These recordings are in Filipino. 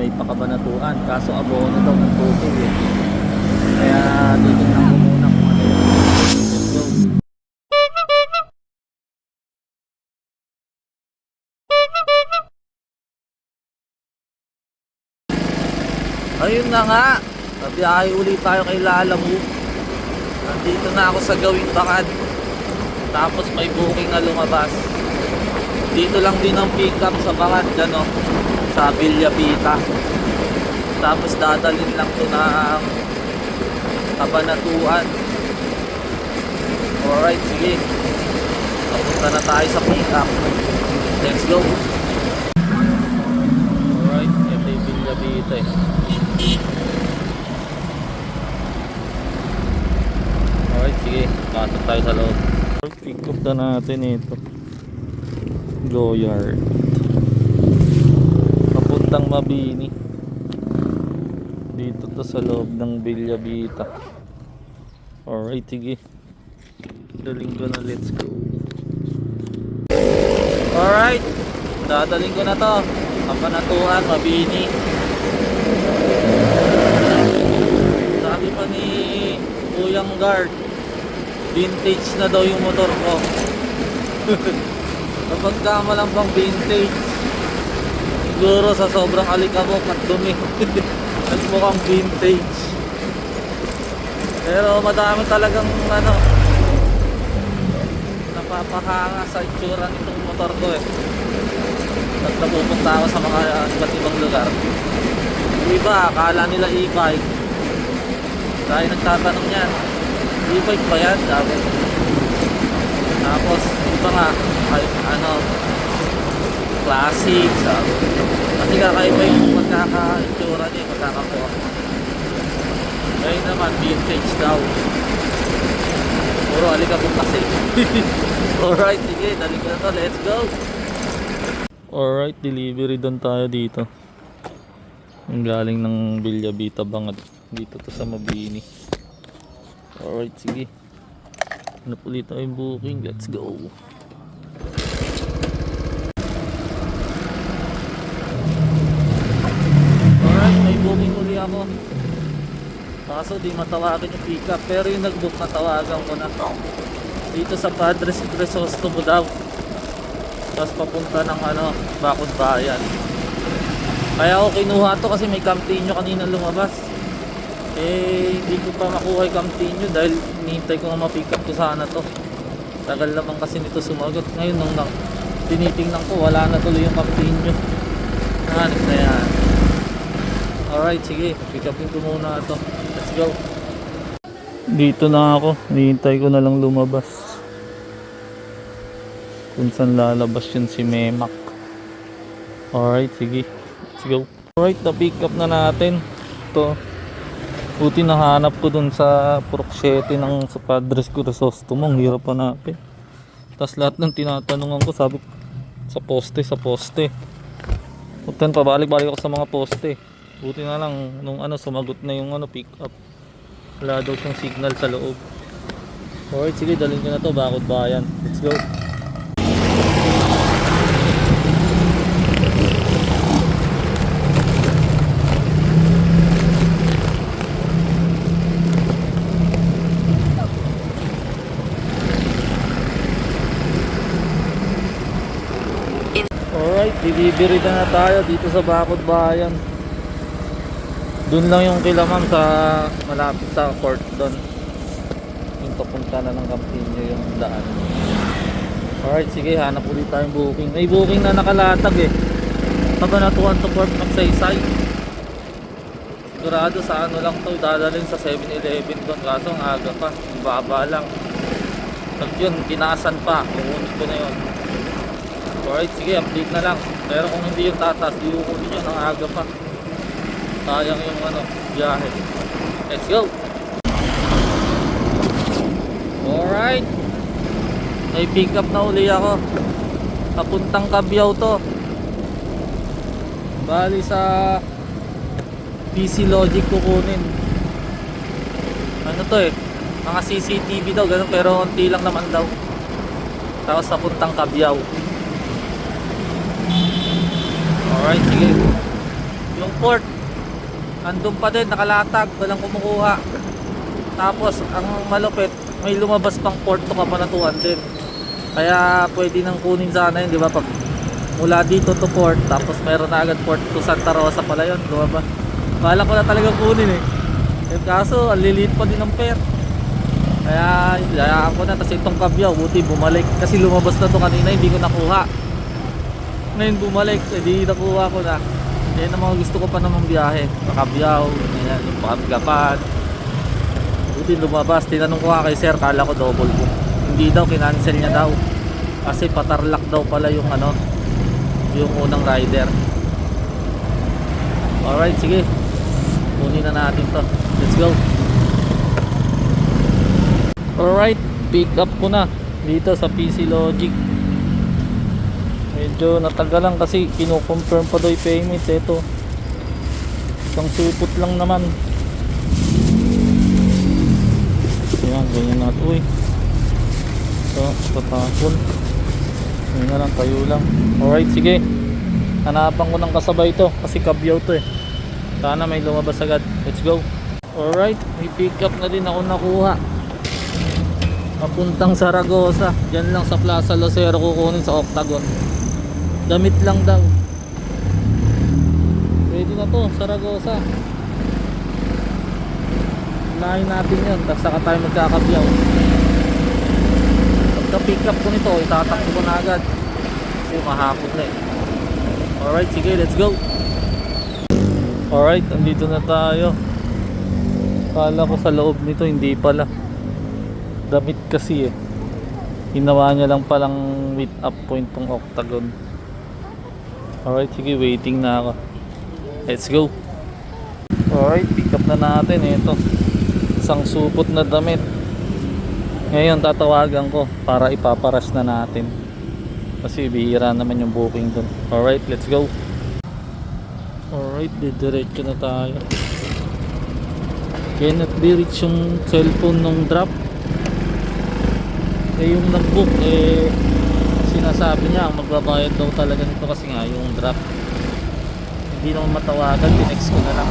may pakabanatuan. Kaso abono daw ng tubig eh. Kaya titignan ko muna kung ano yun. Let's go. Ayun na nga, nabiyahe ulit tayo kay Lalamu. Nandito na ako sa Gawing Bakad. Tapos may booking na lumabas. Dito lang din ang pick up sa Bakad, ano, sa Villapita. Tapos dadalhin lang to ng Kabanatuan. Alright, sige. Papunta na tayo sa pick up. Let's go. Alright, ito yung Villapita eh. Alright, sige. Pasok tayo sa loob. Pick up na natin ito. Goyard. Papuntang Mabini. Dito to sa loob ng Villapita. Alright, sige. Daling ko na, let's go. Alright, dadaling ko na to. Kabanatuan, Mabini. Sabi pa ni Kuyang Guard, vintage na daw yung motor ko. Kapag kama lang pang vintage, siguro sa sobrang alikabok at dumi at mukhang vintage. Pero madami talagang ano, napapahanga sa itsura nitong motor ko eh. At napupunta ako sa mga iba't ibang lugar. Yung iba, akala nila e-bike. Dahil nagtatanong yan, e-bike ba yan? Tapos iba nga, kahit ano, classic, sabi. Kasi kakaiba yung magkaka-itsura niya, magkakakuha. Ngayon naman, vintage daw. Puro alikabok kasi. Alright, sige, dali ko na to, let's go. Alright, delivery doon tayo dito. Yung galing ng Villapita Bangad. Dito to sa Mabini. Alright, sige. Hanap ulit tayo yung booking, let's go. Alright, may booking uli ako. Kaso di matawagan yung pick up. Pero yung nag-book matawagan ko na. Dito sa Padres Crisostomo daw. Tapos papunta ng ano, Bakod Bayan. Kaya ako kinuha to kasi may Camtinyo kanina lumabas. Eh, hindi ko pa makuha yung Camtinyo dahil hinihintay ko nga ma-pick up ko sana to. Tagal naman kasi nito sumagot. Ngayon nung tinitingnan ko, wala na tuloy yung Camtinyo. Hanip na yan. Alright, sige. Pick upin ko muna ito. Let's go. Dito na ako. Hinihintay ko na lang lumabas. Kung saan lalabas yun si Memak. Alright, sige. Let's go. Alright, na-pick up na natin. Ito. Buti nahanap ko dun sa Purok 7 ng sa Padres Crisostomo. Ang hirap hanapin. Tapos lahat ng tinatanungan ko, sabi sa poste. Putan, pabalik-balik ako sa mga poste. Buti na lang nung ano sumagot na yung ano pick up. Wala daw siyang signal sa loob. Alright, sige, dalhin ko na to, Bakod Bayan. Let's go. Alright, delivery na tayo dito sa Bakod Bayan. Doon lang yung kila ma'am sa malapit sa court doon. Yung papunta na ng Camtinyo yung daan. Alright, sige, hanap ulit tayong booking. May booking na nakalatag eh. Kabanatuan to Port Magsaysay. Sigurado sa ano lang to, dadalhin sa 7-Eleven doon. Kaso ang aga pa, baba lang. Pag yun, kinasan pa, kukunin ko na yun. Alright, sige, update na lang. Pero kung hindi yung tatas, di kukunin yun, ang aga pa. Sayang yung ano, biyahe. Let's go. Alright, may pick up na uli ako. Papuntang Cabiao to. Bali sa PC Logic kukunin. Ano to eh, mga CCTV daw, ganun, pero unti lang naman daw. Tapos papuntang Cabiao. Alright, sige. Yung port. Andun pa din, nakalatag, walang kumukuha. Tapos ang malupit, may lumabas pang port to Cabanatuan din. Kaya pwede nang kunin sana yun, di ba? Pag mula dito to port, tapos meron na agad port to Santa Rosa pala yun, lumabas. Kala ko na talagang kunin eh. Kaso, ang liliit pa din ng pair. Kaya, hayaan ko na. Tapos itong kabyaw, buti bumalik. Kasi lumabas na to kanina, hindi ko nakuha. Ngayon bumalik, hindi nakuha ko na. Yan ang mga gusto ko pa namang biyahe. Pakabyaw, yan, yung Pakabgapan. Buti lumabas. Tinanong ko nga kay sir, kala ko double book. Hindi daw, kinancel niya daw. Kasi patarlak daw pala yung ano, yung unang rider. Alright, sige. Kunin na natin to. Let's go. Alright, pick up ko na dito sa PC Logic. Medyo natagalan kasi kino-confirm pa daw yung payment. Ito, isang supot lang naman. Ayan, ganyan na ito eh. So, tatapon. Ganyan na lang, tayo lang. Alright, sige. Hanapan ko ng kasabay ito kasi kabyaw to eh. Sana may lumabas agad. Let's go. Alright, may pick up na din ako nakuha. Papuntang Zaragoza. Diyan lang sa Plaza Lucero kukunin sa Octagon. Damit lang daw. Ready na to, Zaragoza. Lain natin yun, tapos saka tayo magkakabyaw. Pagka pick up ko nito, itatakbo ko na agad kasi mahapon na eh. Alright, sige, let's go. Alright, andito na tayo. Kala ko sa loob nito, hindi pala. Damit kasi eh. Ginawa niya lang palang meet up point tong Octagon. Alright, sige, waiting na ako. Let's go. Alright, pick up na natin ito. Isang supot na damit. Ngayon tatawagan ko para ipaparas na natin. Kasi bihira naman yung booking dun. Alright, let's go. Alright, didiretso na tayo. Cannot be reach yung cellphone nung drop. Yung nag-book sinasabi niya magbabayad daw talaga nito kasi nga yung drop. Hindi naman matawagan, tinext ko na lang.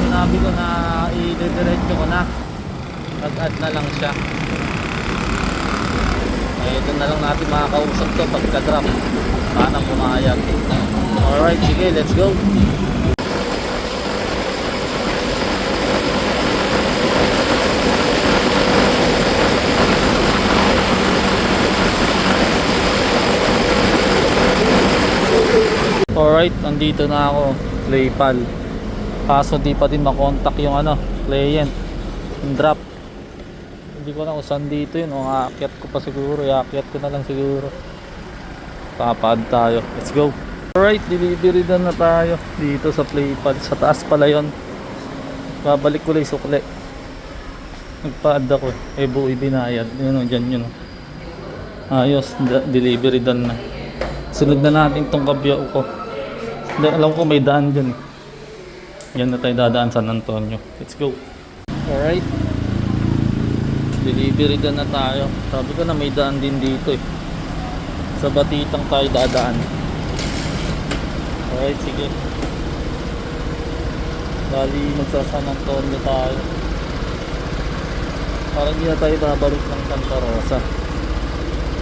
Sinabi ko na i-diretso ko na, mag-add na lang siya. Doon na lang natin makakausap to pagka-drop. Paano pumayag. Alright, sige, let's go. Alright, nandito na ako, PlayPal. Kaso di pa din makontak yung ano, client, yung drop. Hindi ko na kung saan dito yun, o aakyat ko pa siguro, iakyat ko na lang siguro. Papad tayo, let's go. Alright, delivery na tayo dito sa PlayPal. Sa taas pala yun. Babalik ko lang yung sukli. Nagpa-add ako buo ibinayad. Yun o, dyan yun o. Ayos, delivery done na. Sunod na natin tong kabyaw ko. Alam ko may daan dyan. Yan na tayo dadaan San Antonio. Let's go. Alright. Delivery na tayo. Sabi ko na may daan din dito eh. Sa Batitang tayo dadaan. Alright, sige. Bali magsa San Antonio tayo. Parang hindi na tayo babalik ng Santa Rosa.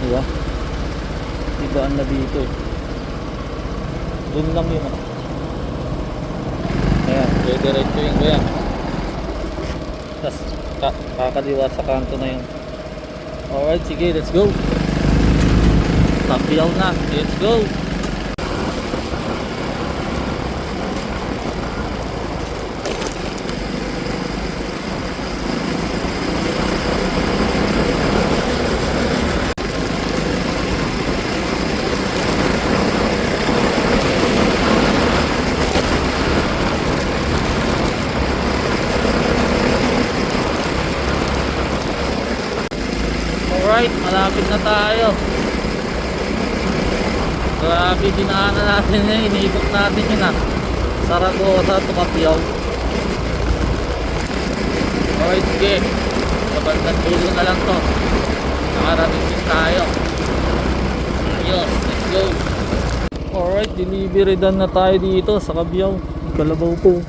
Diba? Ibaan na dito eh. Doon lang yun ah. Ayan, diretso yung ko yan. Tapos kakaliwa sa kanto na yun. Alright, sige, let's go. Tapiyaw na, let's go. Alright, malapit na tayo. Grabe, dinaanan natin yun. Iniikot natin yun ah. Zaragoza to Capiao. Alright, sige. Sa bandang dulo na lang to. Nakarating din tayo. Ayos, let's go. Alright, delivery done na tayo dito sa Cabiao. Kalabaw po.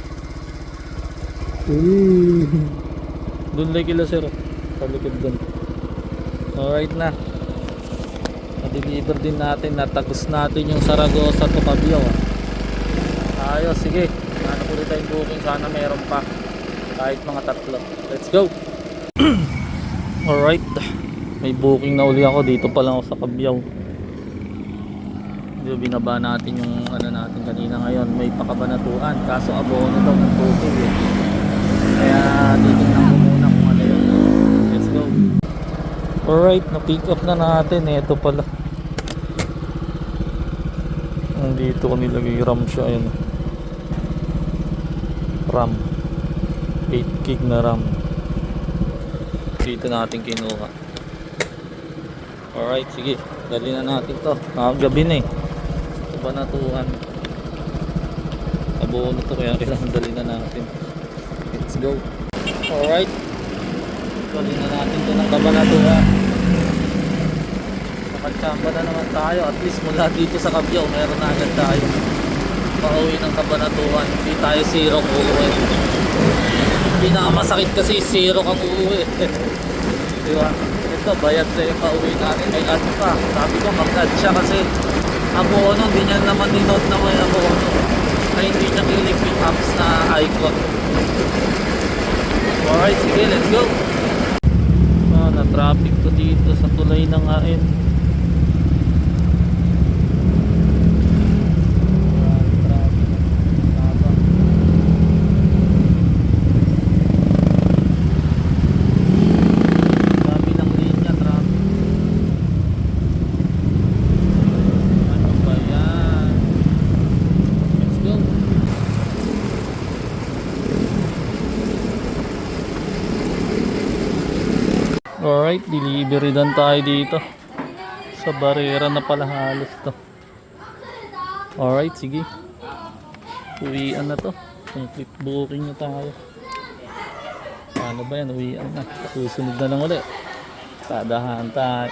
Doon lang kila sir. Sa likod doon. Alright na. Na-deliver din natin. Natagos natin yung Saragosa to Cabiao. Ayos, sige. Hanap ulit tayong booking. Sana meron pa. Kahit mga 3. Let's go. Alright. May booking na uli ako. Dito pa lang ako sa Cabiao. Binaba natin yung ano natin kanina. Ngayon may pakabanatuan, kaso abono daw ng tubig eh. Kaya titignan ko muna kung ano yun. Let's go. Alright, na pick up na natin. Ito pala, dito ko nilagay RAM siya. Ayun, RAM 8 gig na RAM. Dito natin kinuha. Alright, sige, dali na natin to. Gabi na eh, Kabanatuan. Abono to kaya kailangan dali na natin. Let's go. Alright, dali na natin to ng Kabanatuan. Nakachamba na naman tayo. At least mula dito sa Cabiao meron na agad tayo pauwi ng Kabanatuan. Hindi tayo zero uuwi. Pinakamasakit kasi zero kang uuwi. Diba? Ito bayad na yung pauwi natin. May add pa. Sabi ko mag-add siya kasi abono, hindi niya naman ni-note na may abono. Ay hindi niya kilig yung apps na icon. Alright, sige, let's go. Na-traffic to dito sa tulay ng AN. Alright, delivery done tayo dito. Sa Barrera na pala halos to. Alright, sige. Uwian na to. Complete booking na tayo. Paano ba yan? Uwian na. Susunod na lang ulit. Tadahan tayo.